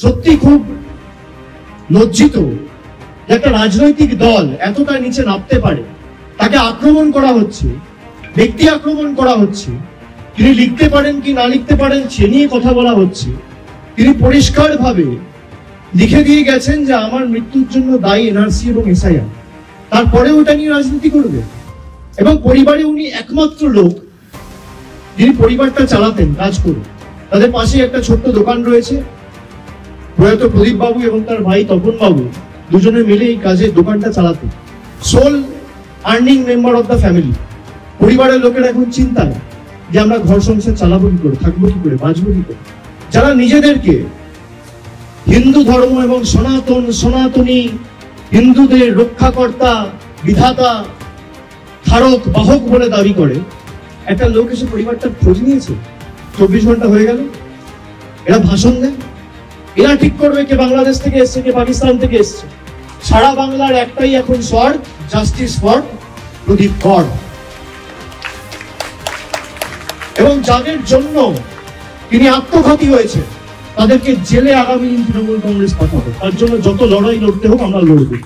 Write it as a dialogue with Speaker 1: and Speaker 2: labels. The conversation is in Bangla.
Speaker 1: সত্যি খুব লজ্জিত যে একটা রাজনৈতিক দল এতটা নিচে নামতে পারে। তাকে আক্রমণ করা হচ্ছে, ব্যক্তি আক্রমণ করা হচ্ছে, তিনি লিখতে পারেন কি না লিখতে পারেন সে নিয়ে কথা বলা হচ্ছে। তিনি পরিষ্কার ভাবে লিখে দিয়ে গেছেন যে আমার মৃত্যুর জন্য দায়ী এনআরসি এবং এসআইআর, তারপরে ওটা নিয়ে রাজনীতি করবে। এবং পরিবারে উনি একমাত্র লোক যিনি পরিবারটা চালাতেন কাজ করে। তাদের পাশে একটা ছোট্ট দোকান রয়েছে, প্রয়াত প্রদীপ বাবু এবং তার ভাই তপন বাবু দুজনে মিলে এই কাজের দোকানটা চালাতেন। Soul earning member of the family. পরিবারের লোকের এখন চিন্তায় যে আমরা ঘর সংসার চালাবো কি করে, থাকবো কি করে, বাঁচবো কি করে। যারা নিজেদেরকে হিন্দু ধর্ম এবং সনাতনী হিন্দুদের রক্ষাকর্তা, বিধাতা, ধারক বাহক বলে দাবি করে, একটা লোক এসে পরিবারটার খোঁজ নিয়েছে। 24 ঘন্টা হয়ে গেল, এরা ভাষণ দেয়, এরা ঠিক করবে কে বাংলাদেশ থেকে এসছে কে পাকিস্তান থেকে এসছে। সারা বাংলার একটাই এখন স্বর, জাস্টিস ফর প্রদীপ কর। এবং যাদের জন্য তিনি আত্মঘাতী হয়েছে তাদেরকে জেলে আগামী দিন তৃণমূল কংগ্রেস পাঠাবে। তার জন্য যত লড়াই লড়তে হোক আমরা লড়বো।